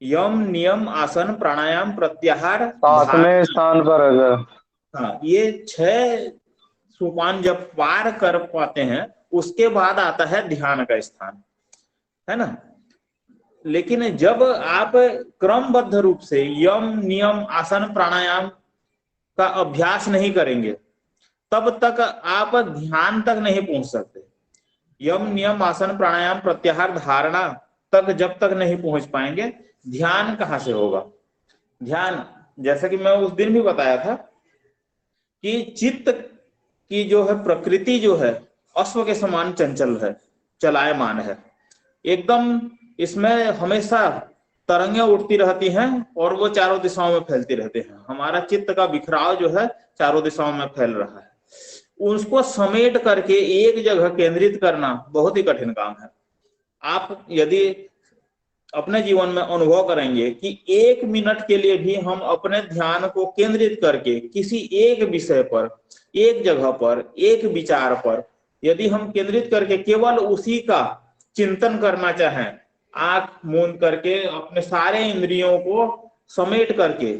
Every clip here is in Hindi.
यम, नियम, आसन, प्राणायाम, प्रत्याहार, सातवें धारणा। स्थान पर अगर। हाँ, ये 6 सोपान जब पार कर पाते हैं उसके बाद आता है ध्यान का स्थान, है ना। लेकिन जब आप क्रमबद्ध रूप से यम, नियम, आसन, प्राणायाम का अभ्यास नहीं करेंगे तब तक आप ध्यान तक नहीं पहुंच सकते। यम, नियम, आसन, प्राणायाम, प्रत्याहार, धारणा तक जब तक नहीं पहुंच पाएंगे, ध्यान कहां से होगा। ध्यान, जैसा कि मैं उस दिन भी बताया था कि चित्त की जो है प्रकृति जो है अश्व के समान चंचल है, चलायमान है एकदम। इसमें हमेशा तरंगें उठती रहती हैं और वो चारों दिशाओं में फैलती रहती हैं। हमारा चित्त का बिखराव जो है चारों दिशाओं में फैल रहा है, उसको समेट करके एक जगह केंद्रित करना बहुत ही कठिन काम है। आप यदि अपने जीवन में अनुभव करेंगे कि 1 मिनट के लिए भी हम अपने ध्यान को केंद्रित करके किसी एक विषय पर, एक जगह पर, एक विचार पर यदि हम केंद्रित करके केवल उसी का चिंतन करना चाहें, आंख मूंद करके अपने सारे इंद्रियों को समेट करके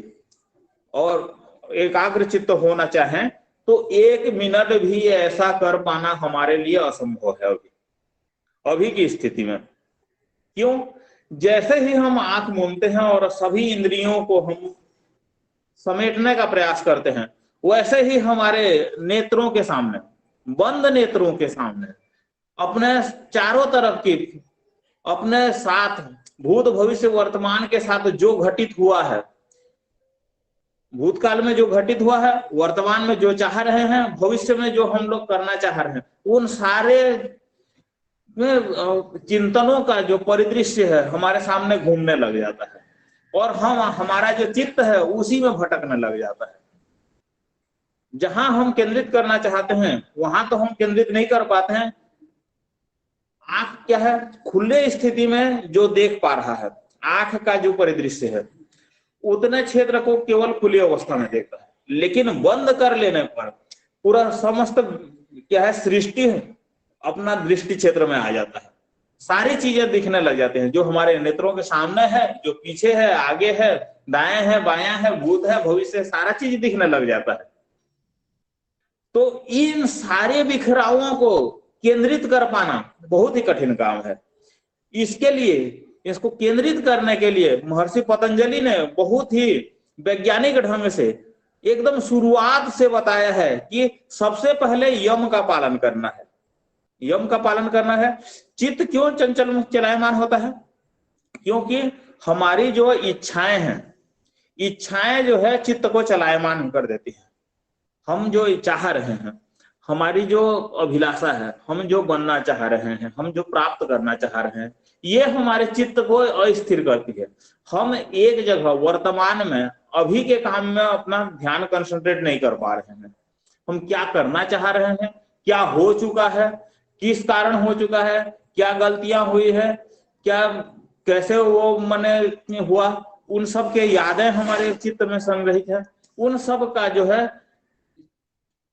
और एकाग्र चित्त होना चाहें, तो 1 मिनट भी ऐसा कर पाना हमारे लिए असंभव है अभी, अभी की स्थिति में। क्यों? जैसे ही हम आंख मूंदते हैं और सभी इंद्रियों को हम समेटने का प्रयास करते हैं, वैसे ही हमारे नेत्रों के सामने, बंद नेत्रों के सामने, अपने चारों तरफ की, अपने साथ भूत भविष्य वर्तमान के साथ जो घटित हुआ है, भूतकाल में जो घटित हुआ है, वर्तमान में जो चाह रहे हैं, भविष्य में जो हम लोग करना चाह रहे हैं, उन सारे में चिंतनों का जो परिदृश्य है हमारे सामने घूमने लग जाता है और हमारा जो चित्त है उसी में भटकने लग जाता है। जहां हम केंद्रित करना चाहते हैं वहां तो हम केंद्रित नहीं कर पाते हैं। आंख क्या है, खुले स्थिति में जो देख पा रहा है, आंख का जो परिदृश्य है उतने क्षेत्र को केवल खुली अवस्था में देखता है। लेकिन बंद कर लेने पर पूरा समस्त क्या है, सृष्टि अपना दृष्टि क्षेत्र में आ जाता है। सारी चीजें दिखने लग जाते हैं जो हमारे नेत्रों के सामने है, जो पीछे है, आगे है, दाएं है, बायां है, भूत है, भविष्य है, सारा चीज दिखने लग जाता है। तो इन सारे बिखरावों को केंद्रित कर पाना बहुत ही कठिन काम है। इसके लिए, इसको केंद्रित करने के लिए महर्षि पतंजलि ने बहुत ही वैज्ञानिक ढंग से एकदम शुरुआत से बताया है कि सबसे पहले यम का पालन करना है। यम का पालन करना है। चित्त क्यों चंचल चलायमान होता है? क्योंकि हमारी जो इच्छाएं हैं, इच्छाएं जो है चित्त को चलायमान कर देती है। हम जो चाह रहे हैं, हमारी जो अभिलाषा है, हम जो बनना चाह रहे हैं, हम जो प्राप्त करना चाह रहे हैं, ये हमारे चित्त को अस्थिर करती है। हम एक जगह वर्तमान में अभी के काम में अपना ध्यान कंसंट्रेट नहीं कर पा रहे हैं। हम क्या करना चाह रहे हैं, क्या हो चुका है, किस कारण हो चुका है, क्या गलतियां हुई है, क्या कैसे वो मैंने हुआ, उन सब के यादें हमारे चित्त में संग्रहित है। उन सब का जो है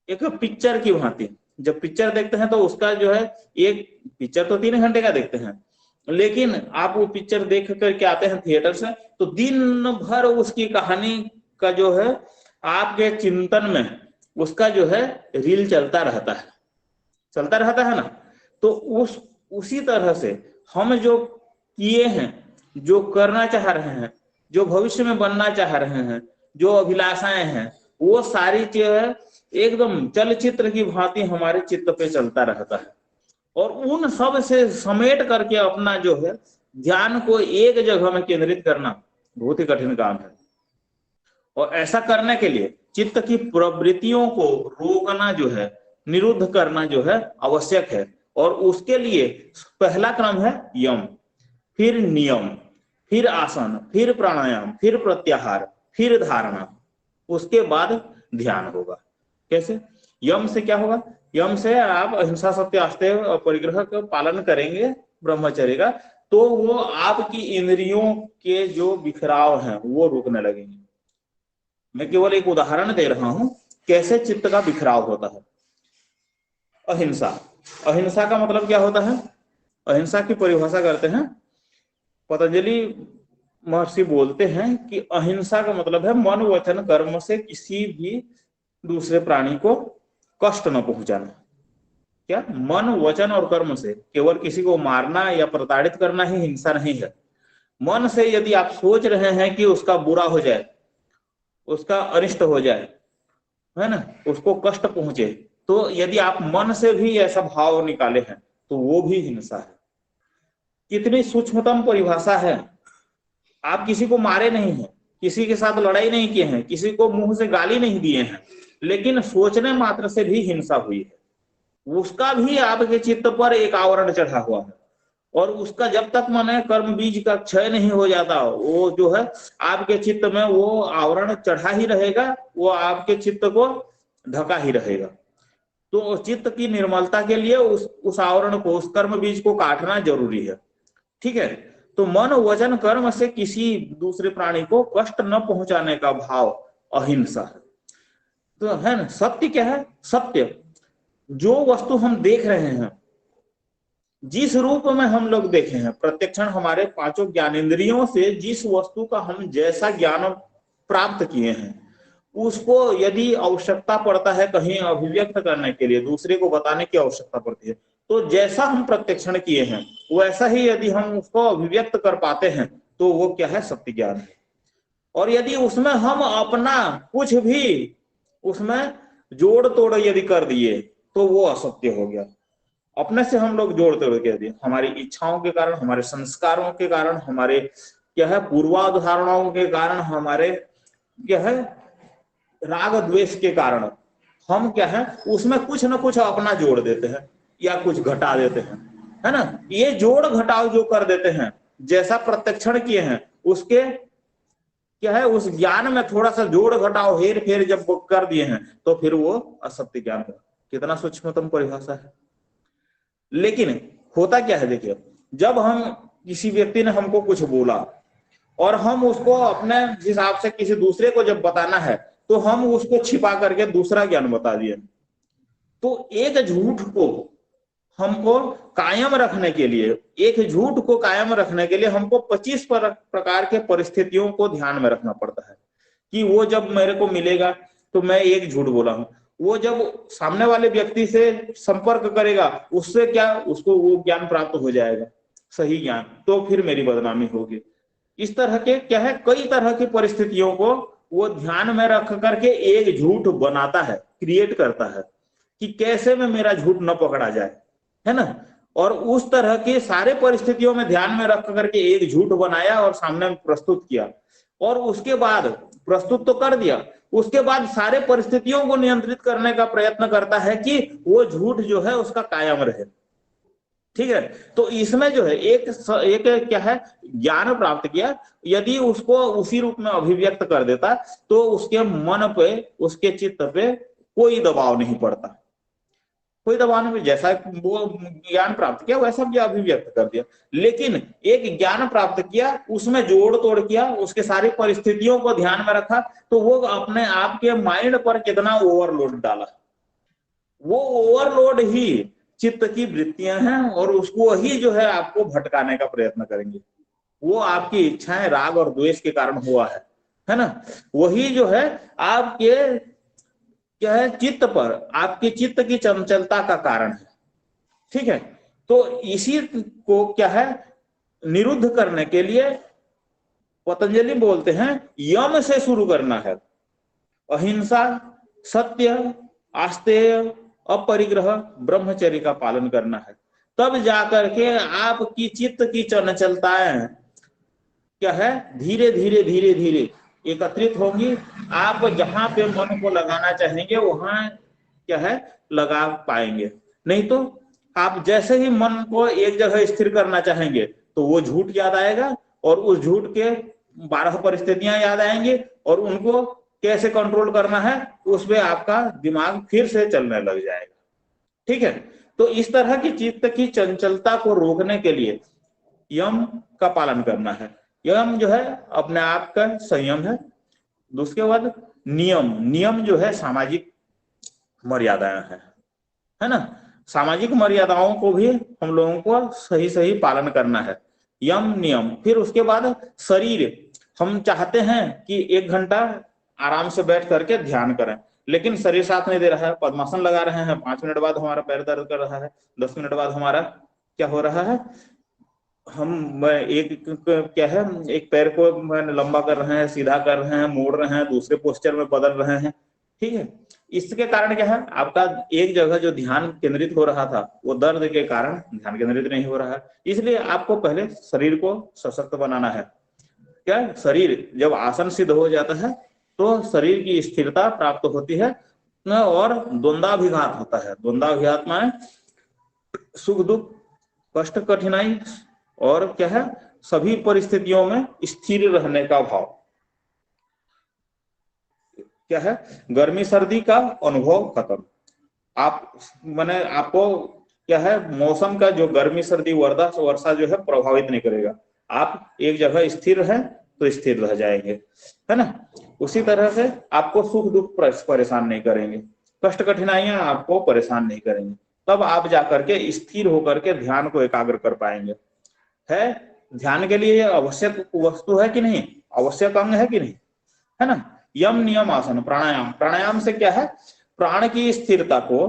एक पिक्चर की भांति, जब पिक्चर देखते हैं तो उसका जो है, एक पिक्चर तो 3 घंटे का देखते हैं, लेकिन आप वो पिक्चर देख करके आते हैं थिएटर से तो दिन भर उसकी कहानी का जो है आपके चिंतन में उसका जो है रील चलता रहता है, चलता रहता है ना। तो उसी तरह से हम जो किए हैं, जो करना चाह रहे हैं, जो भविष्य में बनना चाह रहे हैं, जो अभिलाषाएं हैं, वो सारी चीजें एकदम चलचित्र की भांति हमारे चित्त पे चलता रहता है। और उन सब से समेट करके अपना जो है ध्यान को एक जगह में केंद्रित करना बहुत ही कठिन काम है। और ऐसा करने के लिए चित्त की प्रवृत्तियों को रोकना जो है, निरुद्ध करना जो है आवश्यक है। और उसके लिए पहला क्रम है यम, फिर नियम, फिर आसन, फिर प्राणायाम, फिर प्रत्याहार, फिर धारणा, उसके बाद ध्यान होगा। कैसे? यम से क्या होगा? यम से आप अहिंसा, सत्य, आस्तेय और परिग्रह का पालन करेंगे, ब्रह्मचर्य का, तो वो आपकी इंद्रियों के जो बिखराव हैं वो रुकने लगेंगे। मैं केवल एक उदाहरण दे रहा हूं कैसे चित्त का बिखराव होता है। अहिंसा, अहिंसा का मतलब क्या होता है? अहिंसा की परिभाषा करते हैं पतंजलि, महर्षि बोलते हैं कि अहिंसा का मतलब है मन वचन कर्म से किसी भी दूसरे प्राणी को कष्ट न पहुंचाना। क्या मन वचन और कर्म से केवल किसी को मारना या प्रताड़ित करना ही हिंसा नहीं है। मन से यदि आप सोच रहे हैं कि उसका बुरा हो जाए, उसका अनिष्ट हो जाए, है ना, उसको कष्ट पहुंचे, तो यदि आप मन से भी ऐसा भाव निकाले हैं तो वो भी हिंसा है। कितनी सूक्ष्मतम परिभाषा है। आप किसी को मारे नहीं हैं, किसी के साथ लड़ाई नहीं किए हैं, किसी को मुंह से गाली नहीं दिए हैं, लेकिन सोचने मात्र से भी हिंसा हुई है। उसका भी आपके चित्त पर एक आवरण चढ़ा हुआ है, और उसका जब तक मन कर्म बीज का क्षय नहीं हो जाता, वो जो है आपके चित्त में वो आवरण चढ़ा ही रहेगा, वो आपके चित्त को ढका ही रहेगा। तो चित्त की निर्मलता के लिए उस आवरण को, उस कर्म बीज को काटना जरूरी है। ठीक है। तो मन वचन कर्म से किसी दूसरे प्राणी को कष्ट न पहुंचाने का भाव अहिंसा है। तो है ना, सत्य क्या है? सत्य जो वस्तु हम देख रहे हैं, जिस रूप में हम लोग देखे हैं, प्रत्यक्षण हमारे पांचों ज्ञानेंद्रियों से जिस वस्तु का हम जैसा ज्ञान प्राप्त किए हैं, उसको यदि आवश्यकता पड़ता है कहीं अभिव्यक्त करने के लिए, दूसरे को बताने की आवश्यकता पड़ती है, तो जैसा हम प्रत्यक्षण किए हैं वैसा ही यदि हम उसको अभिव्यक्त कर पाते हैं तो वो क्या है? सत्य ज्ञान है। और यदि उसमें हम अपना कुछ भी उसमें जोड़ तोड़ यदि कर दिए तो वो असत्य हो गया। अपने से हम लोग जोड़ तोड़ कर दिए, हमारी इच्छाओं के कारण, हमारे संस्कारों के कारण, हमारे क्या है पूर्वाधारणाओं के कारण, हमारे क्या है राग द्वेष के कारण हम क्या है उसमें कुछ ना कुछ अपना जोड़ देते हैं या कुछ घटा देते हैं, है ना। ये जोड़ घटाव जो कर देते हैं, जैसा प्रत्यक्षण किए हैं उसके क्या है उस ज्ञान में थोड़ा सा जोड़ घटाव हेर फेर जब कर दिए हैं तो फिर वो असत्य ज्ञान है। कितना सूक्ष्मतम परिभाषा है। लेकिन होता क्या है, देखिए, जब हम किसी व्यक्ति ने हमको कुछ बोला और हम उसको अपने हिसाब से किसी दूसरे को जब बताना है तो हम उसको छिपा करके दूसरा ज्ञान बता दिए। तो एक झूठ को हमको कायम रखने के लिए, एक झूठ को कायम रखने के लिए हमको 25 प्रकार के परिस्थितियों को ध्यान में रखना पड़ता है कि वो जब मेरे को मिलेगा तो मैं एक झूठ बोला हूं, वो जब सामने वाले व्यक्ति से संपर्क करेगा उससे क्या उसको वो ज्ञान प्राप्त हो जाएगा, सही ज्ञान, तो फिर मेरी बदनामी होगी। इस तरह के क्या है कई तरह की परिस्थितियों को वो ध्यान में रख करके एक झूठ बनाता है, क्रिएट करता है कि कैसे में मेरा झूठ न पकड़ा जाए, है ना। और उस तरह की सारे परिस्थितियों में ध्यान में रख करके एक झूठ बनाया और सामने प्रस्तुत किया, और उसके बाद प्रस्तुत तो कर दिया, उसके बाद सारे परिस्थितियों को नियंत्रित करने का प्रयत्न करता है कि वो झूठ जो है उसका कायम रहे। ठीक है। तो इसमें जो है एक क्या है ज्ञान प्राप्त किया, यदि उसको उसी रूप में अभिव्यक्त कर देता तो उसके मन पे, उसके चित्त पे कोई दबाव नहीं पड़ता, कोई दबाव नहीं, जैसा वो ज्ञान प्राप्त किया वैसा भी अभिव्यक्त कर दिया। लेकिन एक ज्ञान प्राप्त किया, उसमें जोड़ तोड़ किया, उसके सारी परिस्थितियों को ध्यान में रखा, तो वो अपने आप के माइंड पर कितना ओवरलोड डाला। वो ओवरलोड ही चित्त की वृत्तियां हैं और उसको ही जो है आपको भटकाने का प्रयत्न करेंगे। वो आपकी इच्छाएं राग और द्वेष के कारण हुआ है ना। वही जो है आपके क्या है चित्त पर, आपके चित्त की चंचलता का कारण है। ठीक है। तो इसी को क्या है निरुद्ध करने के लिए पतंजलि बोलते हैं यम से शुरू करना है। अहिंसा, सत्य, आस्तेय, अपरिग्रह, ब्रह्मचर्य का पालन करना है। तब जाकर के आपकी चित्त की चंचलताएं क्या है धीरे धीरे धीरे धीरे एकत्रित होंगी। आप जहां पे मन को लगाना चाहेंगे वहां क्या है लगा पाएंगे। नहीं तो आप जैसे ही मन को एक जगह स्थिर करना चाहेंगे तो वो झूठ याद आएगा, और उस झूठ के 12 परिस्थितियां याद आएंगी, और उनको कैसे कंट्रोल करना है उस पर आपका दिमाग फिर से चलने लग जाएगा। ठीक है। तो इस तरह की चित्त की चंचलता को रोकने के लिए यम का पालन करना है। यम जो है अपने आप का संयम है। उसके बाद नियम, नियम जो है सामाजिक मर्यादाएं है ना। सामाजिक मर्यादाओं को भी हम लोगों को सही सही पालन करना है। यम नियम। फिर उसके बाद शरीर, हम चाहते हैं कि 1 घंटा आराम से बैठ करके ध्यान करें, लेकिन शरीर साथ नहीं दे रहा है। पद्मासन लगा रहे हैं, 5 मिनट बाद हमारा पैर दर्द कर रहा है, 10 मिनट बाद हमारा क्या हो रहा है, हम एक क्या है, एक पैर को लंबा कर रहे हैं, सीधा कर रहे हैं, मोड़ रहे हैं, दूसरे पोस्चर में बदल रहे हैं। ठीक है, इसके कारण क्या है, आपका एक जगह जो ध्यान केंद्रित हो रहा था वो दर्द के कारण ध्यान केंद्रित नहीं हो रहा है। इसलिए आपको पहले शरीर को सशक्त बनाना है। क्या, शरीर जब आसन सिद्ध हो जाता है तो शरीर की स्थिरता प्राप्त होती है और द्वंद्वाभिघात होता है। द्वंद्वाभिघात माने सुख दुख, कष्ट कठिनाई और क्या है, सभी परिस्थितियों में स्थिर रहने का भाव। क्या है, गर्मी सर्दी का अनुभव खत्म। आप माने आपको क्या है, मौसम का जो गर्मी सर्दी वर्षा जो है प्रभावित नहीं करेगा। आप एक जगह स्थिर है तो स्थिर रह जाएंगे, है ना। उसी तरह से आपको सुख दुख परेशान नहीं करेंगे, कष्ट कठिनाइयां आपको परेशान नहीं करेंगे। तब आप जाकर के स्थिर होकर के ध्यान को एकाग्र कर पाएंगे। है, ध्यान के लिए आवश्यक वस्तु है कि नहीं, आवश्यक अंग है कि नहीं, है ना। यम नियम आसन प्राणायाम। प्राणायाम से क्या है, प्राण की स्थिरता को,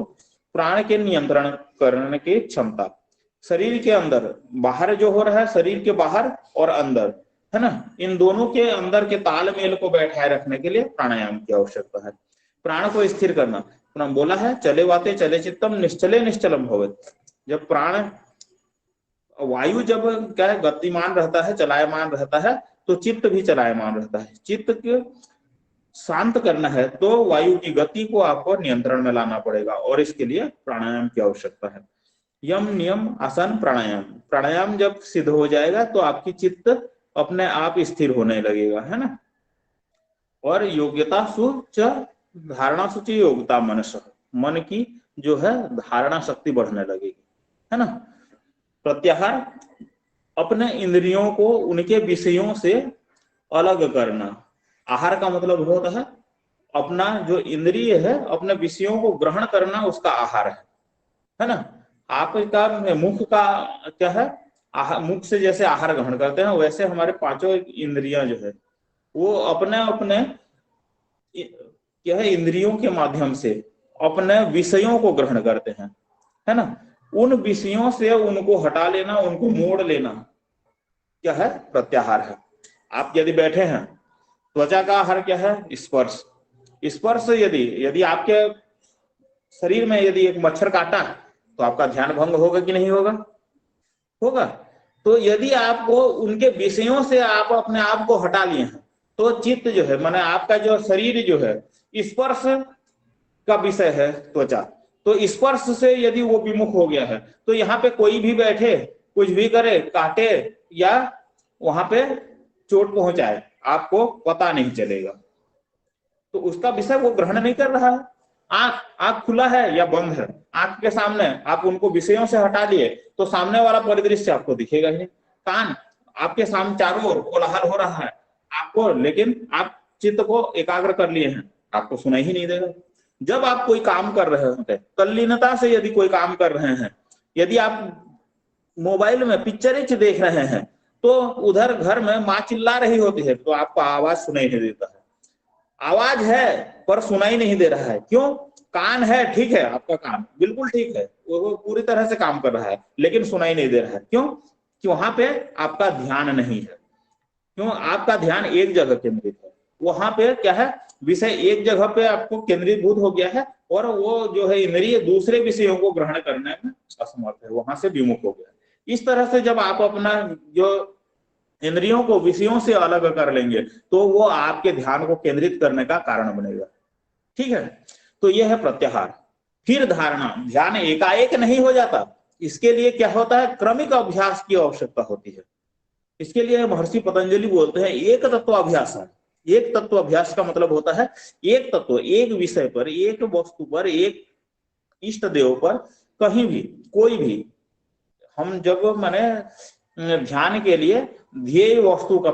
प्राण के नियंत्रण करने की क्षमता, शरीर के अंदर बाहर जो हो रहा है, शरीर के बाहर और अंदर, है ना, इन दोनों के अंदर के तालमेल को बैठाए रखने के लिए प्राणायाम की आवश्यकता है। प्राण को स्थिर करना, बोला है चले वाते चले चित्तम निश्चले निश्चलम भवेत्। जब प्राण वायु जब क्या है गतिमान रहता है, चलायमान रहता है, तो चित्त भी चलायमान रहता है। चित्त के शांत करना है तो वायु की गति को आपको नियंत्रण में लाना पड़ेगा और इसके लिए प्राणायाम की आवश्यकता है। यम नियम आसन प्राणायाम। प्राणायाम जब सिद्ध हो जाएगा तो आपकी चित्त अपने आप स्थिर होने लगेगा, है ना। और योग्यता सूच धारणा सूची योग्यता मनुष्य, मन की जो है धारणा शक्ति बढ़ने लगेगी, है ना। प्रत्याहार, अपने इंद्रियों को उनके विषयों से अलग करना। आहार का मतलब होता है अपना जो इंद्रिय है अपने विषयों को ग्रहण करना, उसका आहार है ना। आपका मुख का क्या है, मुख से जैसे आहार ग्रहण करते हैं वैसे हमारे 5 इंद्रियां जो है वो अपने अपने क्या है इंद्रियों के माध्यम से अपने विषयों को ग्रहण करते हैं, है ना। उन विषयों से उनको हटा लेना, उनको मोड़ लेना क्या है, प्रत्याहार है। आप यदि बैठे हैं, त्वचा का आहार क्या है, स्पर्श। स्पर्श यदि यदि आपके शरीर में यदि एक मच्छर काटा तो आपका ध्यान भंग होगा कि नहीं होगा, होगा। तो यदि आपको उनके विषयों से आप अपने आप को हटा लिए हैं तो चित्त जो है माने आपका जो शरीर जो है स्पर्श का विषय है त्वचा, तो स्पर्श से यदि वो विमुख हो गया है तो यहाँ पे कोई भी बैठे कुछ भी करे, काटे या वहां पे चोट पहुंचाए, आपको पता नहीं चलेगा। तो उसका विषय वो ग्रहण नहीं कर रहा है। आंख खुला है या बंद है, आंख के सामने आप उनको विषयों से हटा लिए तो सामने वाला परिदृश्य आपको दिखेगा ही नहीं। कान, आपके सामने चारों ओर कोलाहल हो रहा है आपको, लेकिन आप चित्त को एकाग्र कर लिए हैं, आपको सुनाई ही नहीं देगा। जब आप कोई काम कर रहे होते हैं, तल्लीनता से यदि कोई काम कर रहे हैं, यदि आप मोबाइल में पिक्चरें देख रहे हैं तो उधर घर में माँ चिल्ला रही होती है तो आपको आवाज सुनाई नहीं देता है। आवाज है पर सुनाई नहीं दे रहा है, क्यों? कान है, ठीक है, आपका कान बिल्कुल ठीक है, वो पूरी तरह से काम कर रहा है, लेकिन सुनाई नहीं दे रहा है, क्यों? कि वहां पे आपका ध्यान नहीं है। क्यों? आपका ध्यान एक जगह केंद्रित है, वहां पे क्या है, विषय एक जगह पे आपको केंद्रीभूत हो गया है और वो जो है इंद्रिय दूसरे विषयों को ग्रहण करने में असमर्थ है, वहां से विमुख हो गया। इस तरह से जब आप अपना जो इंद्रियों को विषयों से अलग कर लेंगे तो वो आपके ध्यान को केंद्रित करने का कारण बनेगा। ठीक है, तो यह है प्रत्याहार। फिर धारणा, ध्यान एकाएक नहीं हो जाता, इसके लिए क्या होता है, क्रमिक अभ्यास की आवश्यकता होती है। इसके लिए महर्षि पतंजलि बोलते हैं एक तत्व अभ्यास। एक तत्व अभ्यास का मतलब होता है एक तत्व, एक विषय पर, एक वस्तु पर, एक इष्ट देव पर, कहीं भी कोई भी, हम जब माने ध्यान के लिए ध्येय वस्तु का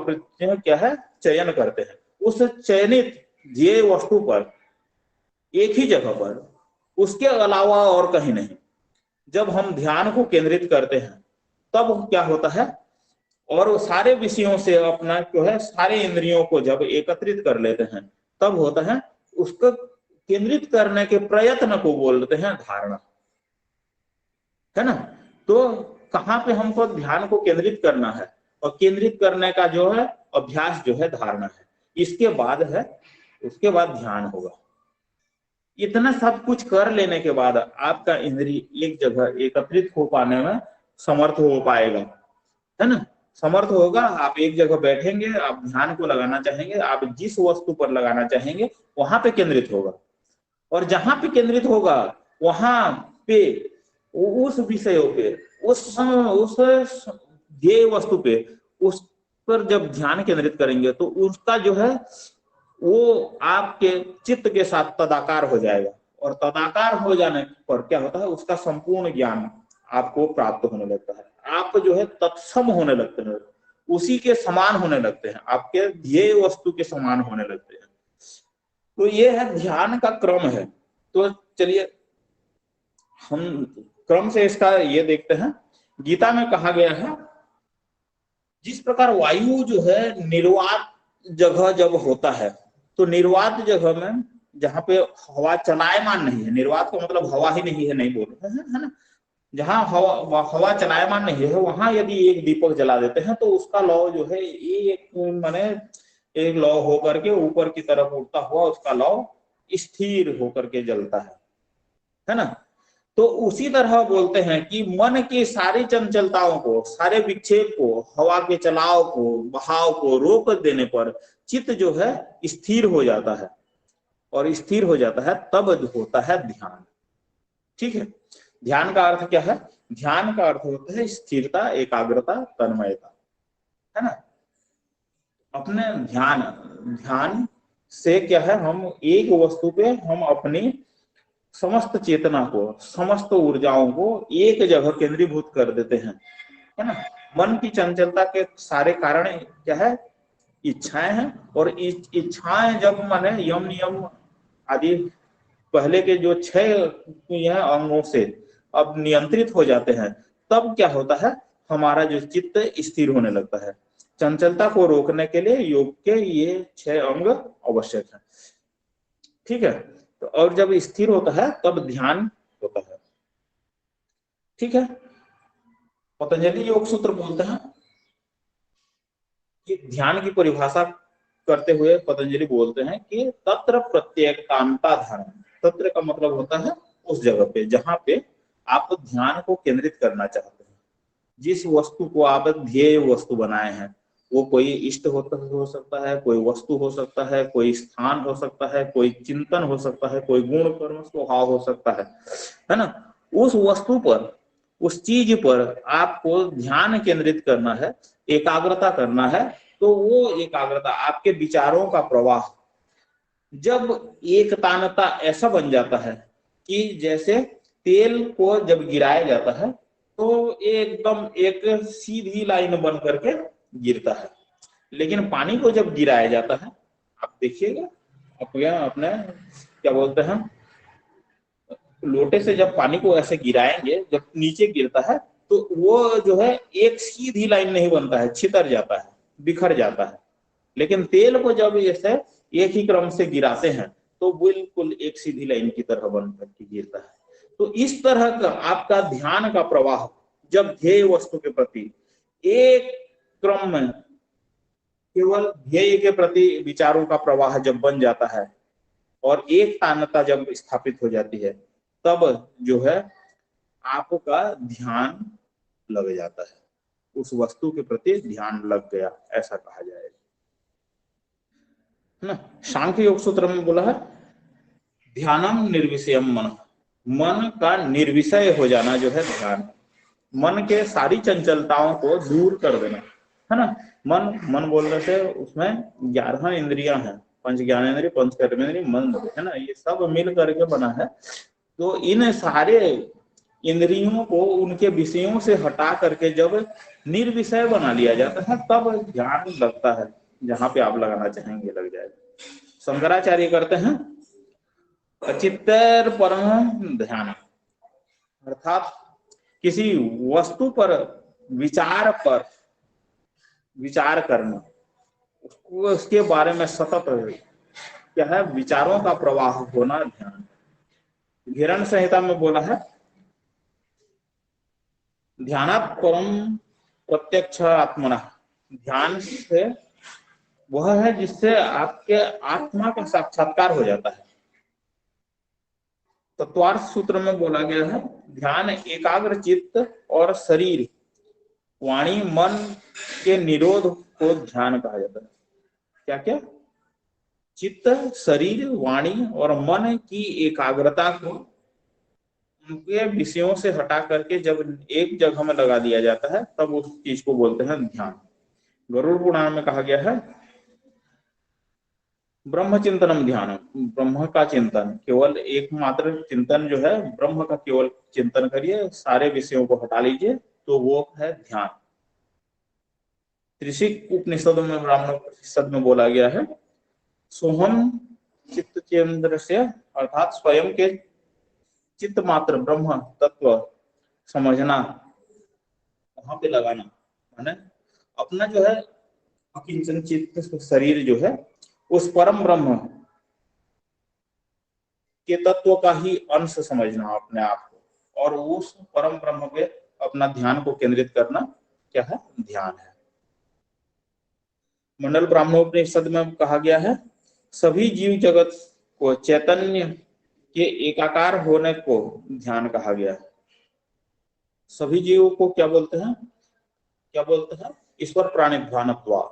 क्या है चयन करते हैं, उस चयनित ध्येय वस्तु पर एक ही जगह पर, उसके अलावा और कहीं नहीं, जब हम ध्यान को केंद्रित करते हैं तब क्या होता है, और वो सारे विषयों से अपना जो है सारे इंद्रियों को जब एकत्रित कर लेते हैं तब होता है उसको केंद्रित करने के प्रयत्न को बोलते हैं धारणा, है ना। तो कहाँ पे हमको ध्यान को केंद्रित करना है और केंद्रित करने का जो है अभ्यास जो है धारणा है, इसके बाद है उसके बाद ध्यान होगा। इतना सब कुछ कर लेने के बाद आपका इंद्रिय एक जगह एकत्रित हो पाने में समर्थ हो पाएगा, है ना। समर्थ होगा, आप एक जगह बैठेंगे, आप ध्यान को लगाना चाहेंगे, आप जिस वस्तु पर लगाना चाहेंगे वहां पे केंद्रित होगा, और जहां पे केंद्रित होगा वहां पे उस विषयों पे उस ध्येय वस्तु पे उस पर जब ध्यान केंद्रित करेंगे तो उसका जो है वो आपके चित्त के साथ तदाकार हो जाएगा, और तदाकार हो जाने पर क्या होता है उसका संपूर्ण ज्ञान आपको प्राप्त होने लगता है, आप जो है तत्सम होने लगते हैं, उसी के समान होने लगते हैं, आपके ध्येय वस्तु के समान होने लगते हैं। तो ये है ध्यान का क्रम है। तो चलिए हम क्रम से इसका ये देखते हैं। गीता में कहा गया है जिस प्रकार वायु जो है निर्वात जगह जब होता है, तो निर्वात जगह में जहां पे हवा चलायमान नहीं है, निर्वात का मतलब हवा ही नहीं है नहीं बोल रहे हैं, है ना। जहां हवा चलायमान नहीं है वहां यदि एक दीपक जला देते हैं तो उसका लौ जो है एक माने एक लौ होकर के ऊपर की तरफ उड़ता हुआ उसका लौ स्थिर होकर के जलता है ना। तो उसी तरह बोलते हैं कि मन की सारी चंचलताओं को, सारे विक्षेप को, हवा के चलाव को, बहाव को रोक देने पर चित्त जो है स्थिर हो जाता है, और स्थिर हो जाता है तब होता है ध्यान। ठीक है, ध्यान का अर्थ क्या है? ध्यान का अर्थ होता है स्थिरता, एकाग्रता, तन्मयता, है ना। अपने ध्यान से क्या है, हम एक वस्तु पे हम अपनी समस्त चेतना को, समस्त ऊर्जाओं को एक जगह केंद्रीभूत कर देते हैं, है ना। मन की चंचलता के सारे कारण क्या है? इच्छाएं हैं, और इच्छाएं जब माने यम नियम आदि पहले के जो 6 अंगों से अब नियंत्रित हो जाते हैं, तब क्या होता है, हमारा जो चित्त स्थिर होने लगता है। चंचलता को रोकने के लिए योग के ये 6 अंग आवश्यक है। ठीक है, तो और जब स्थिर होता है तब ध्यान होता है। ठीक है, पतंजलि योग सूत्र बोलते हैं कि ध्यान की परिभाषा करते हुए पतंजलि बोलते हैं कि तत्र प्रत्येकांता धारण। तत्र का मतलब होता है उस जगह पे जहां पे आप ध्यान को केंद्रित करना चाहते हैं, जिस वस्तु को आप ध्येय वस्तु बनाए हैं, वो कोई इष्ट हो सकता है, कोई वस्तु हो सकता है, कोई स्थान हो सकता है, कोई चिंतन हो सकता है, कोई गुण कर्म स्वभाव हो सकता है ना। उस वस्तु पर, उस चीज पर आपको ध्यान केंद्रित करना है, एकाग्रता करना है। तो वो एकाग्रता आपके विचारों का प्रवाह जब एक तानता ऐसा बन जाता है कि जैसे तेल को जब गिराया जाता है तो एकदम एक सीधी लाइन बन करके गिरता है, लेकिन पानी को जब गिराया जाता है, आप देखिएगा अपने क्या बोलते हैं, लोटे से जब पानी को ऐसे गिराएंगे, जब नीचे गिरता है तो वो जो है एक सीधी लाइन नहीं बनता है, छितर जाता है, बिखर जाता है। लेकिन तेल को जब ऐसे एक ही क्रम से गिराते हैं तो बिल्कुल एक सीधी लाइन की तरह बन करके गिरता है। तो इस तरह का आपका ध्यान का प्रवाह जब ध्येय वस्तु के प्रति एक क्रम में केवल ध्येय के प्रति विचारों का प्रवाह जब बन जाता है और एक तानता जब स्थापित हो जाती है, तब जो है आपका ध्यान लग जाता है, उस वस्तु के प्रति ध्यान लग गया, ऐसा कहा जाएगा ना। सांख्य योग सूत्र में बोला है ध्यानम निर्विषयम मन। मन का निर्विषय हो जाना जो है ध्यान, मन के सारी चंचलताओं को दूर कर देना, है ना। मन बोल रहे थे उसमें 11 इंद्रियां हैं, पंच ज्ञानेंद्रिय, पंच कर्मेंद्रिय, मन, है ना, ये सब मिल करके बना है। तो इन सारे इंद्रियों को उनके विषयों से हटा करके जब निर्विषय बना लिया जाता है तब ध्यान लगता है, जहां पे आप लगाना चाहेंगे लग जाएगा। शंकराचार्य करते हैं अचित्तर परम ध्यान, अर्थात किसी वस्तु पर, विचार पर विचार करना, उसको उसके बारे में सतत क्या है, विचारों का प्रवाह होना ध्यान। घेरण संहिता में बोला है, ध्यानात् परम प्रत्यक्ष आत्मना, ध्यान से वह है जिससे आपके आत्मा का साक्षात्कार हो जाता है। तत्वार्थ सूत्र में बोला गया है, ध्यान एकाग्र चित्त और शरीर वाणी मन के निरोध को ध्यान कहा जाता है। क्या क्या? चित्त शरीर वाणी और मन की एकाग्रता को उनके विषयों से हटा करके जब एक जगह में लगा दिया जाता है तब उस चीज को बोलते हैं ध्यान। गरुड़ पुराण में कहा गया है, ब्रह्म चिंतनम ध्यान, ब्रह्म का चिंतन, केवल एकमात्र चिंतन जो है ब्रह्म का केवल चिंतन करिए, सारे विषयों को हटा लीजिए, तो वो है ध्यान। त्रिशिक उपनिषद में ब्राह्मण उपनिषद में बोला गया है, सोहम चित्त केंद्र से, अर्थात स्वयं के चित्त मात्र ब्रह्म तत्व समझना, वहां पे लगाना, माने अपना जो है अकिंचन चित्त शरीर जो है उस परम ब्रह्म के तत्व का ही अंश समझना अपने आप को, और उस परम ब्रह्म पे अपना ध्यान को केंद्रित करना क्या है, ध्यान है। मंडल ब्राह्मणोपनिषद में कहा गया है, सभी जीव जगत को चैतन्य के एकाकार होने को ध्यान कहा गया है। सभी जीवों को क्या बोलते हैं, क्या बोलते हैं, ईश्वर प्राणिध्यानत्वा।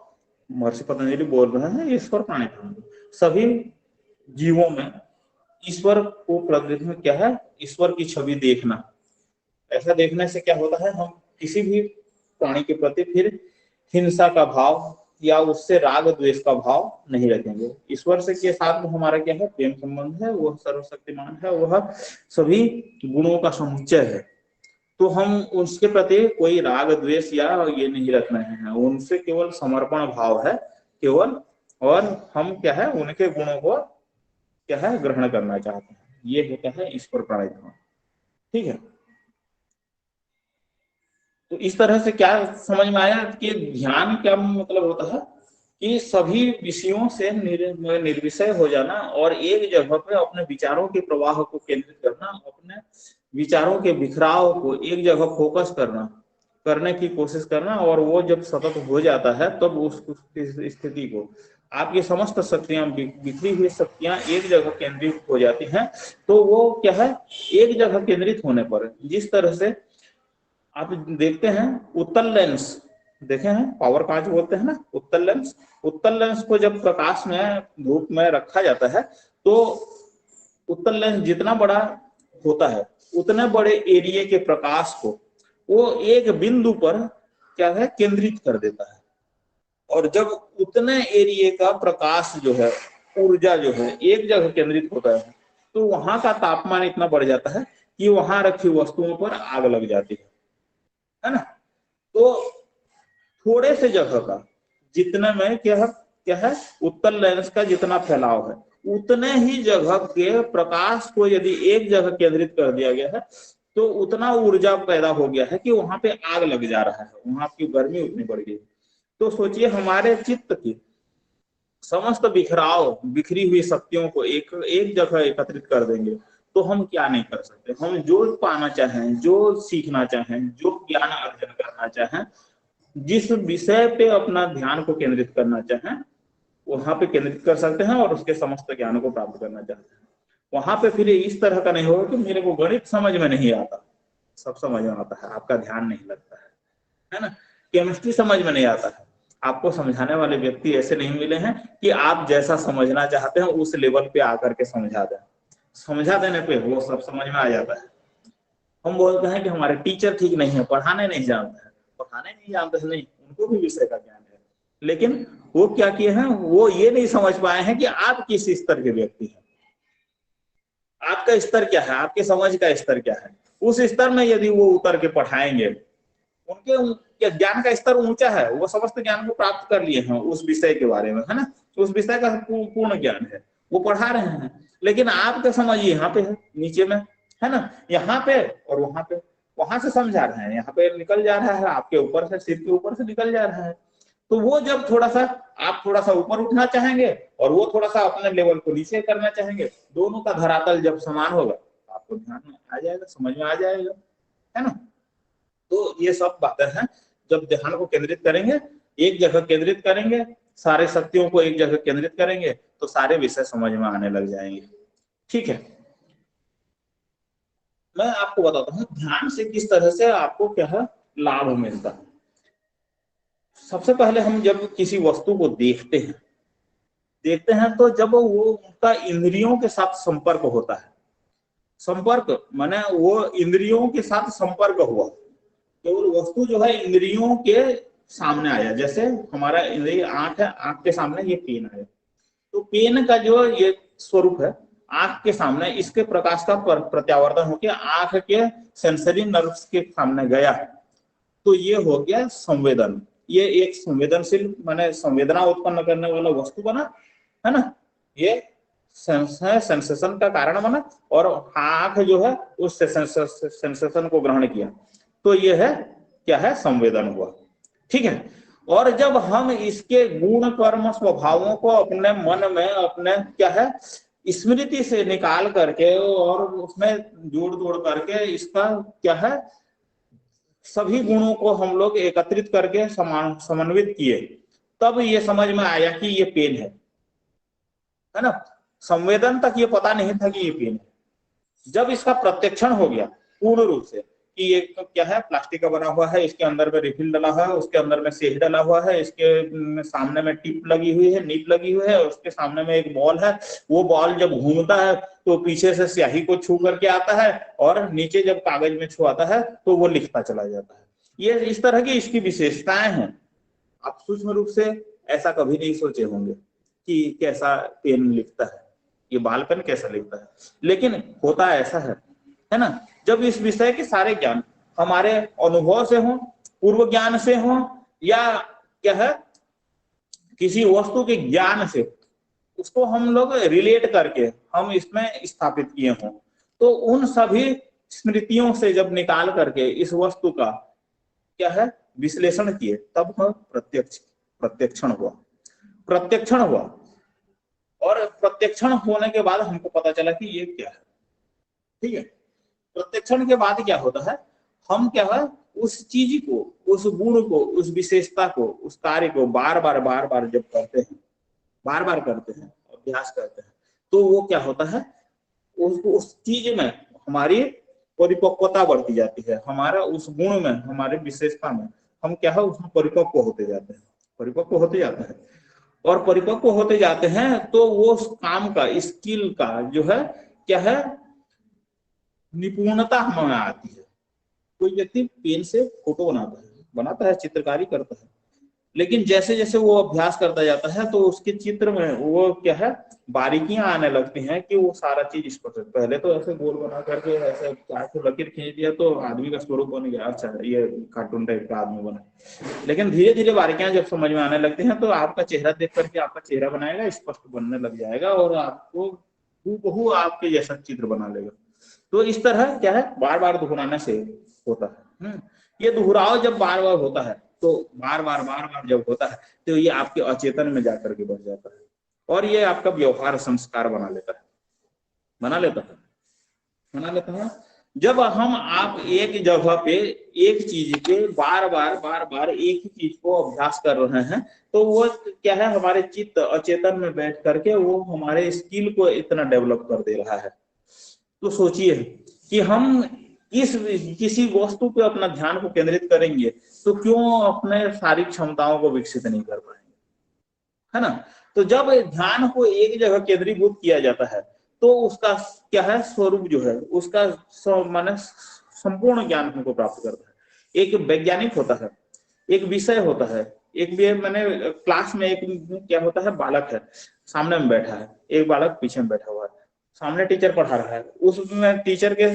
महर्षि पतंजलि बोल रहे हैं ईश्वर प्राणिध्यान, सभी जीवों में ईश्वर को प्रकृति में क्या है, ईश्वर की छवि देखना। ऐसा देखने से क्या होता है, हम किसी भी प्राणी के प्रति फिर हिंसा का भाव या उससे राग द्वेष का भाव नहीं रखेंगे। ईश्वर से के साथ में हमारा क्या है, प्रेम संबंध है, वह सर्वशक्तिमान है, वह सभी गुणों का समुच्चय है, तो हम उसके प्रति कोई राग द्वेष या ये नहीं रख रहे हैं, उनसे केवल समर्पण भाव है केवल, और हम क्या है उनके गुणों को क्या है ग्रहण करना चाहते हैं, ये होता है ईश्वर प्राणिध्यान। ठीक है, तो इस तरह से क्या समझ में आया कि ध्यान क्या मतलब होता है कि सभी विषयों से निर्विषय हो जाना और एक जगह पे अपने विचारों के प्रवाह को केंद्रित करना, अपने विचारों के बिखराव को एक जगह फोकस करने की कोशिश करना, और वो जब सतत हो जाता है तब उस स्थिति को आपकी समस्त शक्तियां, बिखरी हुई शक्तियां एक जगह केंद्रित हो जाती हैं। तो वो क्या है, एक जगह केंद्रित होने पर जिस तरह से आप देखते हैं उत्तल लेंस देखे हैं, पावर कांच बोलते हैं ना, उत्तल लेंस, उत्तल लेंस को जब प्रकाश में धूप में रखा जाता है तो उत्तल लेंस जितना बड़ा होता है उतने बड़े एरिया के प्रकाश को वो एक बिंदु पर क्या है केंद्रित कर देता है, और जब उतने एरिया का प्रकाश जो है, ऊर्जा जो है एक जगह केंद्रित होता है तो वहां का तापमान इतना बढ़ जाता है कि वहां रखी वस्तुओं पर आग लग जाती है ना। तो थोड़े से जगह का जितने में क्या है उत्तल लेंस का जितना फैलाव है उतने ही जगह के प्रकाश को यदि एक जगह केंद्रित कर दिया गया है तो उतना ऊर्जा पैदा हो गया है कि वहां पे आग लग जा रहा है, वहां की गर्मी उतनी बढ़ गई। तो सोचिए हमारे चित्त की समस्त बिखराव, बिखरी हुई शक्तियों को एक जगह एकत्रित कर देंगे तो हम क्या नहीं कर सकते। हम जो पाना चाहें, जो सीखना चाहें, जो ज्ञान अर्जन करना चाहें, जिस विषय पे अपना ध्यान को केंद्रित करना चाहें वहां पे केंद्रित कर सकते हैं और उसके समस्त ज्ञान को प्राप्त करना चाहते हैं। वहां पे फिर इस तरह का नहीं होगा कि मेरे को गणित समझ में नहीं आता, सब समझ में आता है, आपका ध्यान नहीं लगता है ना। केमिस्ट्री समझ में नहीं आता है, आपको समझाने वाले व्यक्ति ऐसे नहीं मिले हैं कि आप जैसा समझना चाहते हैं उस लेवल पे आकर के समझा दें। समझा देने पे वो सब समझ में आ जाता है। हम बोलते हैं कि हमारे टीचर ठीक नहीं है, पढ़ाने नहीं जानते हैं, पढ़ाने नहीं जानते हैं नहीं, उनको भी विषय का ज्ञान है, लेकिन वो क्या किए हैं, वो ये नहीं समझ पाए हैं कि आप किस स्तर के व्यक्ति हैं, आपका स्तर क्या है, आपके समझ का स्तर क्या है। उस स्तर में यदि वो उतर के पढ़ाएंगे, उनके ज्ञान का स्तर ऊंचा है, वो समस्त ज्ञान को प्राप्त कर लिए हैं उस विषय के बारे में, है ना, उस विषय का पूर्ण ज्ञान है, वो पढ़ा रहे हैं। लेकिन आपका समझ यहाँ पे है, नीचे में है ना, यहाँ पे और वहां पे, वहां से समझा रहे हैं, यहाँ पे निकल जा रहा है आपके ऊपर से, सिर के ऊपर से निकल जा रहा है। तो वो जब थोड़ा सा आप थोड़ा सा ऊपर उठना चाहेंगे और वो थोड़ा सा अपने लेवल को नीचे करना चाहेंगे, दोनों का धरातल जब समान होगा आपको ध्यान में आ जाएगा, समझ में आ जाएगा, है ना। तो ये सब बातें हैं, जब ध्यान को केंद्रित करेंगे, एक जगह केंद्रित करेंगे, सारे शक्तियों को एक जगह केंद्रित करेंगे तो सारे विषय समझ में आने लग जाएंगे। ठीक है, मैं आपको बताता हूँ ध्यान से किस तरह से आपको क्या है लाभ मिलता है। सबसे पहले हम जब किसी वस्तु को देखते हैं तो जब वो उनका इंद्रियों के साथ संपर्क होता है, संपर्क माने वो इंद्रियों के साथ संपर्क हुआ, केवल वस्तु जो है इंद्रियों के सामने आया, जैसे हमारा इंद्रिय आंख है, आंख के सामने ये पेन आया, तो पेन का जो ये स्वरूप है आंख के सामने, इसके प्रकाश का प्रत्यावर्तन होकर आंख के सेंसरी नर्व्स के सामने गया, तो ये हो गया संवेदन। ये एक संवेदनशील माने संवेदना उत्पन्न करने वाला वस्तु बना, है ना, ये सेंसेशन का कारण बना, और आंख जो है उस सेंसेशन को ग्रहण किया, तो ये है क्या है संवेदन हुआ। ठीक है, और जब हम इसके गुण कर्म स्वभावों को अपने मन में अपने क्या है स्मृति से निकाल करके और उसमें जोड़ जोड़ करके इसका क्या है सभी गुणों को हम लोग एकत्रित करके समन्वित किए, तब ये समझ में आया कि ये पेन है ना। संवेदन तक ये पता नहीं था कि ये पेन है। जब इसका प्रत्यक्षण हो गया पूर्ण रूप से कि ये क्या है प्लास्टिक का बना हुआ है, इसके अंदर में रिफिल डला हुआ है, उसके अंदर में सेह डला हुआ है, इसके सामने में टिप लगी हुई है, नीप लगी हुई है, उसके सामने में एक बॉल है, वो बॉल जब घूमता है तो पीछे से स्याही को छू करके आता है और नीचे जब कागज में छुआता है तो वो लिखता चला जाता है। ये इस तरह की इसकी विशेषताएं हैं। आप सूक्ष्म रूप से ऐसा कभी नहीं सोचे होंगे कि कैसा पेन लिखता है, ये बाल पेन कैसा लिखता है, लेकिन होता ऐसा है ना। जब इस विषय के सारे ज्ञान हमारे अनुभव से हो, पूर्व ज्ञान से हो, या क्या है किसी वस्तु के ज्ञान से, उसको हम लोग रिलेट करके हम इसमें स्थापित किए हों, तो उन सभी स्मृतियों से जब निकाल करके इस वस्तु का क्या है विश्लेषण किए, तब प्रत्यक्षण हुआ। और प्रत्यक्षण होने के बाद हमको पता चला कि ये क्या है। ठीक है, प्रत्यक्षण के बाद क्या होता है, हम क्या है उस चीज को, उस गुण को, उस विशेषता को, उस कार्य को बार बार जब करते हैं, बार करते हैं, अभ्यास करते हैं, तो वो क्या होता है उस चीज में हमारी परिपक्वता बढ़ती जाती है, हमारा उस गुण में, हमारे विशेषता में हम क्या है उसमें परिपक्व होते जाते हैं। और परिपक्व होते जाते हैं तो वो काम का स्किल का जो है क्या है निपुणता हमें आती है। कोई व्यक्ति पेन से फोटो बनाता है, चित्रकारी करता है, लेकिन जैसे जैसे वो अभ्यास करता जाता है तो उसके चित्र में वो क्या है बारीकियां आने लगती हैं कि वो सारा चीज स्पष्ट। पहले तो ऐसे गोल बना करके ऐसे लकीर खींच दिया तो आदमी का स्वरूप बन गया, अच्छा ये कार्टून टाइप का आदमी बना, लेकिन धीरे धीरे बारीकियां जब समझ में आने लगती हैं तो आपका चेहरा देख करके आपका चेहरा बनाएगा, स्पष्ट बनने लग जाएगा और आपको हूबहू आपके जैसा चित्र बना लेगा। तो इस तरह क्या है बार बार दोहराने से होता है। ये दोहराव जब बार बार होता है तो बार बार जब होता है तो ये आपके अचेतन में जाकर के बढ़ जाता है और ये आपका व्यवहार संस्कार बना लेता है। जब हम आप एक जगह पे एक चीज पे बार बार एक ही चीज को अभ्यास कर रहे हैं तो वो क्या है हमारे चित्त अचेतन में बैठ करके वो हमारे स्किल को इतना डेवलप कर दे रहा है। तो सोचिए कि हम किसी वस्तु पे अपना ध्यान को केंद्रित करेंगे तो क्यों अपने सारी क्षमताओं को विकसित नहीं कर पाएंगे, है ना। तो जब ध्यान को एक जगह केंद्रीभूत किया जाता है तो उसका क्या है स्वरूप जो है उसका माने संपूर्ण ज्ञान हमको प्राप्त करता है। एक वैज्ञानिक होता है, एक विषय होता है, एक भी मैंने क्लास में एक क्या होता है बालक है सामने में बैठा है, एक बालक पीछे में बैठा हुआ है, सामने टीचर पढ़ा रहा है, उसमें टीचर के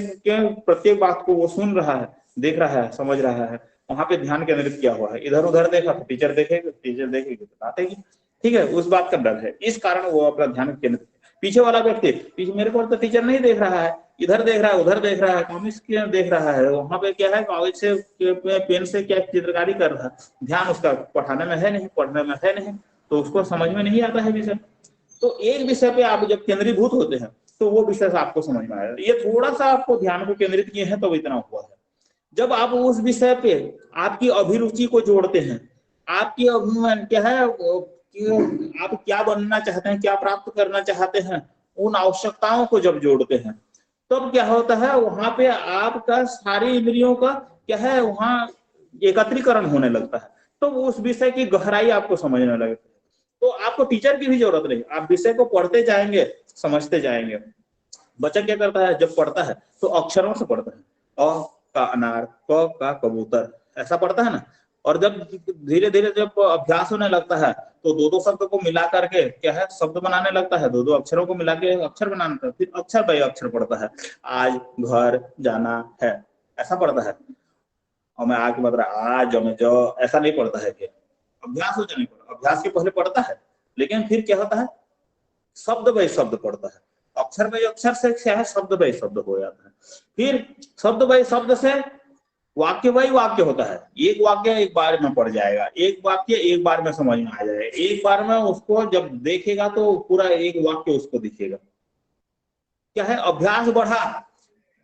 प्रत्येक बात को वो सुन रहा है, देख रहा है, समझ रहा है, वहां पे ध्यान केंद्रित किया हुआ है। इधर उधर देखा तो टीचर देखेगी बताएगी, ठीक है, उस बात का डर है, इस कारण वो अपना ध्यान केंद्रित। पीछे वाला व्यक्ति पीछे मेरे को तो टीचर नहीं देख रहा है, इधर देख रहा है, उधर देख रहा है, कॉमिक्स देख रहा है, वहां पे क्या है कागज से पेन से क्या चित्रकारी कर रहा है, ध्यान उसका पढ़ाने में है नहीं, पढ़ने में है नहीं, तो उसको समझ में नहीं आता है विषय। तो एक विषय पे आप जब केंद्रीभूत होते हैं तो वो विषय से आपको समझ में आएगा। ये थोड़ा सा आपको ध्यान को केंद्रित किए हैं तो इतना हुआ है। जब आप उस विषय पे आपकी अभिरुचि को जोड़ते हैं, आपकी क्या है कि आप क्या बनना चाहते हैं, क्या प्राप्त करना चाहते हैं, उन आवश्यकताओं को जब जोड़ते हैं तब क्या होता है, वहां पे आपका सारी इंद्रियों का क्या है वहां एकत्रीकरण होने लगता है, तो उस विषय की गहराई आपको समझने लगती है। तो आपको टीचर की भी जरूरत नहीं, आप विषय को पढ़ते जाएंगे, समझते जाएंगे। बच्चा क्या करता है, जब पढ़ता है तो अक्षरों से पढ़ता है, अ का अनार, क का कबूतर, ऐसा पढ़ता है ना। और जब धीरे धीरे जब अभ्यास होने लगता है तो दो दो शब्द को मिला करके क्या है शब्द बनाने लगता है, दो दो अक्षरों को मिला के अक्षर बनाने लगता है, फिर अक्षर बाई अक्षर पढ़ता है, आज घर जाना है, ऐसा पढ़ता है। और मैं आगे बता रहा आज मैं जो ऐसा नहीं पढ़ता है, फिर अभ्यास हो जाने पर अभ्यास के पहले पढ़ता है, लेकिन फिर क्या होता है शब्द बाई शब्द पढ़ता है, अक्षर बाई अक्षर से क्या है शब्द बाई शब्द हो जाता है, फिर शब्द बाई शब्द से वाक्य बाई वाक्य होता है, एक वाक्य एक बार में पढ़ जाएगा, एक वाक्य एक बार में समझ में आ जाएगा, एक बार में उसको जब देखेगा तो पूरा एक वाक्य उसको दिखेगा। क्या है अभ्यास बढ़ा,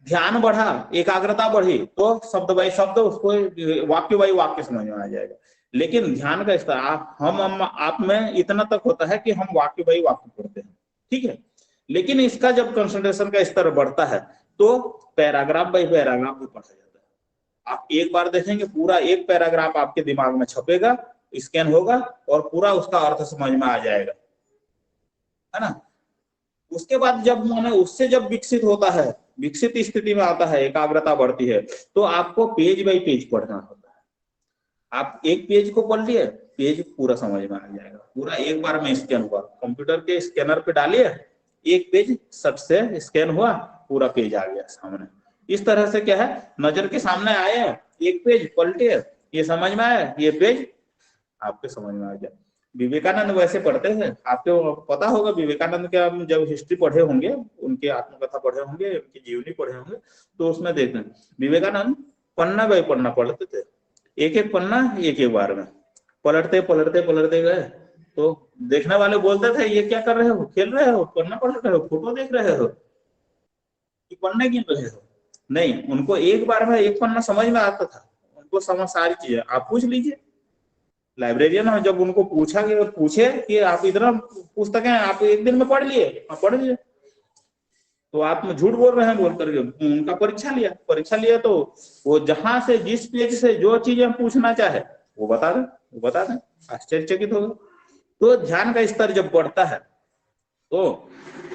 ध्यान बढ़ा, एकाग्रता बढ़ी तो शब्द बाई शब्द उसको वाक्य बाई वाक्य समझ में आ जाएगा। लेकिन ध्यान का स्तर हम आप में इतना तक होता है कि हम वाक्य बाई वाक्य पढ़ते हैं, ठीक है। लेकिन इसका जब कंसंट्रेशन का स्तर बढ़ता है तो पैराग्राफ बाई पैराग्राफ भी पढ़ा जाता है। आप एक बार देखेंगे पूरा एक पैराग्राफ आपके दिमाग में छपेगा, स्कैन होगा और पूरा उसका अर्थ समझ में आ जाएगा, है ना। उसके बाद जब मैंने उससे जब विकसित होता है, विकसित स्थिति में आता है, एकाग्रता बढ़ती है, तो आपको पेज बाई पेज पढ़ना होता है। आप एक पेज को पढ़ लिए, पेज पूरा समझ में आ जाएगा, पूरा एक बार में स्कैन हुआ, कंप्यूटर के स्कैनर पे डालिए, एक पेज सट से स्कैन हुआ, पूरा पेज आ गया सामने। इस तरह से क्या है नजर के सामने आए, एक पेज पलटे, ये समझ में आया, ये पेज आपके समझ में आ गया। विवेकानंद वैसे पढ़ते हैं, आपको पता होगा विवेकानंद के हम जब हिस्ट्री पढ़े होंगे, उनके आत्मकथा पढ़े होंगे, उनकी जीवनी पढ़े होंगे, तो उसमें देखते हैं विवेकानंद पन्ना बाई पन्ना पढ़ते थे, एक एक पन्ना एक एक बार में पलटते पलटते पलटते गए, तो देखने वाले बोलते थे ये क्या कर रहे हो, खेल रहे हो, पन्ना पढ़ रहे हो, फोटो देख रहे हो, कि पढ़ने गिन रहे हो। नहीं, उनको एक बार में एक पन्ना समझ में आता था, उनको समझ सारी चीजें। आप पूछ लीजिए लाइब्रेरियन है, जब उनको पूछा कि पूछे कि आप इतना पुस्तकें आप एक दिन में पढ़ लिए, आप पढ़ लिए, तो आप झूठ बोल रहे हैं बोल करके उनका परीक्षा लिया तो वो जहां से जिस पेज से जो चीजें पूछना चाहे वो बता दें, आश्चर्यचकित होगा। तो ध्यान का स्तर जब बढ़ता है तो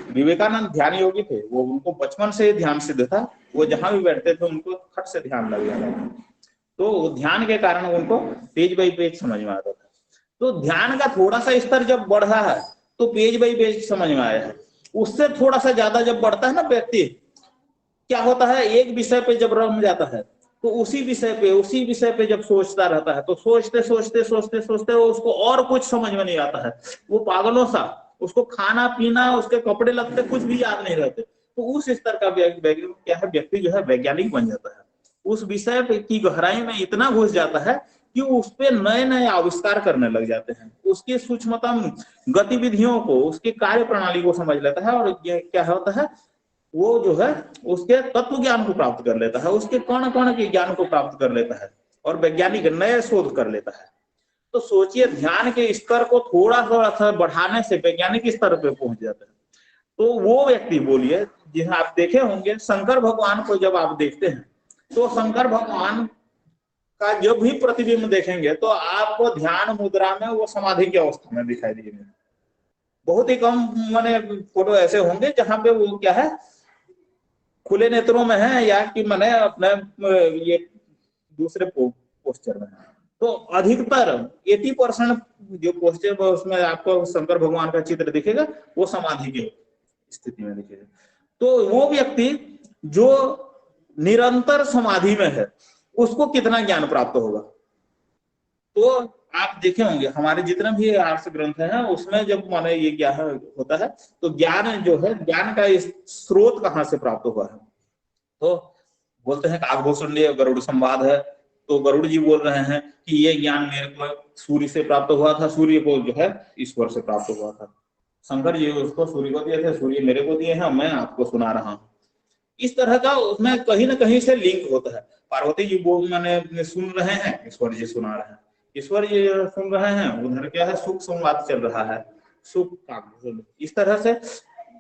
विवेकानंद ध्यान योगी थे, वो उनको बचपन से ध्यान सिद्ध था, वो जहां भी बैठते थे उनको खट से ध्यान लग जाता था, तो ध्यान के कारण उनको पेज बाई पेज समझ में आता था। तो ध्यान का थोड़ा सा स्तर जब बढ़ रहा है तो पेज बाई पेज समझ में आया है, उससे थोड़ा सा ज्यादा जब बढ़ता है ना व्यक्ति, क्या होता है एक विषय पे जब रम जाता है तो उसी विषय पे जब सोचता रहता है तो सोचते सोचते सोचते सोचते उसको और कुछ समझ में नहीं आता है, वो पागलों सा उसको खाना पीना उसके कपड़े लगते कुछ भी याद नहीं रहते। तो उस स्तर का क्या है व्यक्ति जो है वैज्ञानिक बन जाता है, उस विषय की गहराई में इतना घुस जाता है कि उस पे नए नए आविष्कार करने लग जाते हैं, उसकी सूक्ष्मतम गतिविधियों को, उसकी कार्य प्रणाली को समझ लेता है, और ये क्या होता है वो जो है उसके तत्व ज्ञान को प्राप्त कर लेता है, उसके कण कण के ज्ञान को प्राप्त कर लेता है और वैज्ञानिक नए शोध कर लेता है। तो सोचिए ध्यान के स्तर को थोड़ा सा बढ़ाने से वैज्ञानिक स्तर पे पहुंच जाता है। तो वो व्यक्ति बोलिए जिन्हें आप देखे होंगे शंकर भगवान को जब आप देखते हैं तो शंकर भगवान का जब भी प्रतिबिंब देखेंगे तो आपको ध्यान मुद्रा में वो समाधि की अवस्था में दिखाई देंगे। बहुत ही कम माने फोटो ऐसे होंगे जहां पे वो क्या है खुले नेत्रों में है या कि मैंने अपने ये दूसरे पोस्टर में है। तो अधिकतर 80% जो पोस्टर उसमें आपको शंकर भगवान का चित्र दिखेगा वो समाधि की स्थिति में दिखेगा। तो वो व्यक्ति जो निरंतर समाधि में है उसको कितना ज्ञान प्राप्त होगा। तो आप देखे होंगे हमारे जितने भी आर्ट्स ग्रंथ हैं उसमें जब माने ये क्या होता है तो ज्ञान जो है ज्ञान का स्रोत कहाँ से प्राप्त हुआ है, तो बोलते हैं काकभूषुंडी गरुड़ संवाद है, तो गरुड़ जी बोल रहे हैं कि ये ज्ञान मेरे को सूर्य से प्राप्त हुआ था, सूर्य को जो है ईश्वर से प्राप्त हुआ था। शंकर जी उसको सूर्य को दिए थे, सूर्य मेरे को दिए हैं, मैं आपको सुना रहा हूँ। इस तरह का उसमें कहीं ना कहीं से लिंक होता है। पार्वती जी बोल मैंने सुन रहे हैं, ईश्वर जी सुना रहे हैं, ईश्वर जी सुन रहे हैं, उधर क्या है सुख संवाद चल रहा है, सुख का। इस तरह से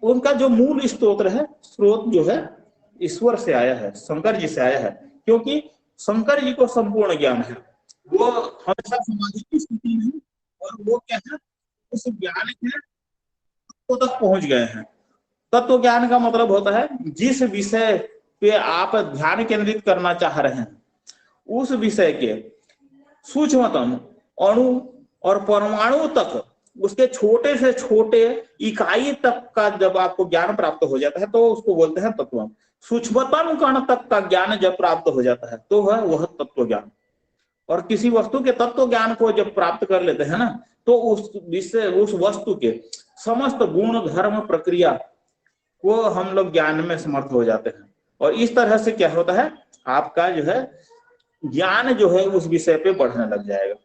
उनका जो मूल स्तोत्र है, स्रोत जो है ईश्वर से आया है, शंकर जी से आया है, क्योंकि शंकर जी को संपूर्ण ज्ञान है, वो हमेशा समाधि की स्थिति में, और वो क्या है उस ज्ञान के तक पहुंच गए हैं। तत्व ज्ञान का मतलब होता है जिस विषय पे आप ध्यान केंद्रित करना चाह रहे हैं, उस विषय के सूक्ष्मतम अणु और परमाणु तक, उसके छोटे से छोटे इकाई तक का जब आपको ज्ञान प्राप्त हो जाता है तो उसको बोलते हैं तत्व। सूक्ष्मतम कण तक का ज्ञान जब प्राप्त हो जाता है तो वह तत्व ज्ञान। और किसी वस्तु के तत्व ज्ञान को जब प्राप्त कर लेते हैं ना, तो उस विषय उस वस्तु के समस्त गुण धर्म प्रक्रिया को हम लोग ज्ञान में समर्थ हो जाते हैं। और इस तरह से क्या होता है, आपका जो है ज्ञान जो है उस विषय पे बढ़ने लग जाएगा।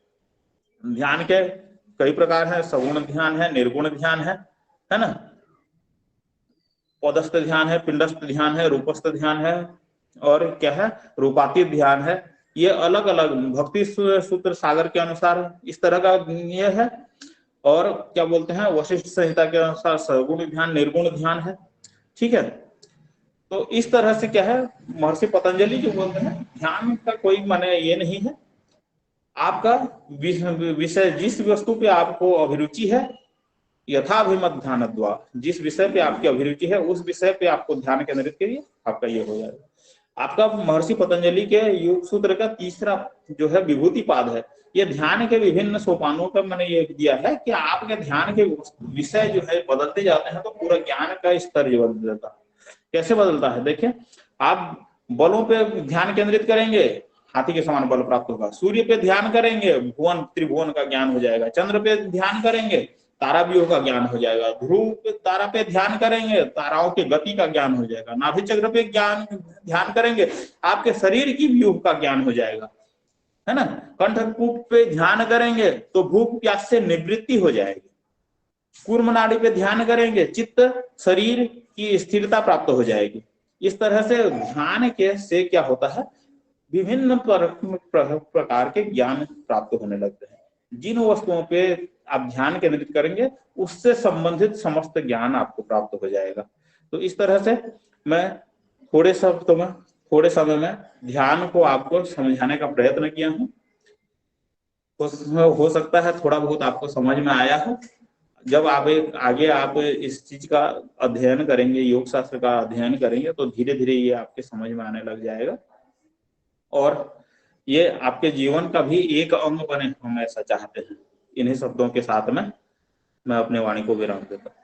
ध्यान के कई प्रकार हैं, सगुण ध्यान है, निर्गुण ध्यान है ना, पदस्थ ध्यान है, पिंडस्थ ध्यान है, रूपस्थ ध्यान है, और क्या है रूपातीत ध्यान है। ये अलग अलग भक्ति सूत्र सागर के अनुसार इस तरह का ये है। और क्या बोलते हैं वशिष्ठ संहिता के अनुसार सगुण ध्यान निर्गुण ध्यान है। ठीक है, तो इस तरह से क्या है महर्षि पतंजलि जो बोलते हैं ध्यान का कोई माने ये नहीं है, आपका विषय जिस वस्तु पे आपको अभिरुचि है, यथाभिमत ध्यान द्वा, जिस विषय पे आपकी अभिरुचि है उस विषय पे आपको ध्यान केंद्रित करिए, आपका ये हो जाएगा। आपका महर्षि पतंजलि के योग सूत्र का तीसरा जो है विभूति पाद है, ये ध्यान के विभिन्न सोपानों का मैंने ये दिया है कि आपके ध्यान के विषय जो है बदलते जाते हैं तो पूरा ज्ञान का स्तर जो बदल जाता है। कैसे बदलता है देखिए, आप बलों पे ध्यान केंद्रित करेंगे, हाथी के समान बल प्राप्त होगा। सूर्य पे ध्यान करेंगे, भुवन त्रिभुवन का ज्ञान हो जाएगा। चंद्र पे ध्यान करेंगे, तारा व्यूह का ज्ञान हो जाएगा। ध्रुव पे तारा पे ध्यान करेंगे, ताराओं के गति का ज्ञान हो जाएगा। नाभि चक्र पे ध्यान करेंगे, आपके शरीर की व्यूह का ज्ञान हो जाएगा, है ना। कंठकूप पे ध्यान करेंगे तो भूख प्यास से निवृत्ति हो जाएगी। कूर्म नाड़ी पे ध्यान करेंगे, चित्त शरीर की स्थिरता प्राप्त हो जाएगी। इस तरह से ध्यान के से क्या होता है, विभिन्न प्रकार के ज्ञान प्राप्त होने लगते हैं। जिन वस्तुओं पे आप ध्यान केंद्रित करेंगे उससे संबंधित समस्त ज्ञान आपको प्राप्त हो जाएगा। तो इस तरह से मैं थोड़े समय में ध्यान को आपको समझाने का प्रयत्न किया हूँ। हो सकता है थोड़ा बहुत आपको समझ में आया हो। जब आगे आप इस चीज का अध्ययन करेंगे, योग शास्त्र का अध्ययन करेंगे, तो धीरे धीरे ये आपके समझ में आने लग जाएगा और ये आपके जीवन का भी एक अंग बने, हम ऐसा चाहते हैं। इन्हीं शब्दों के साथ में मैं अपने वाणी को विराम देता हूँ।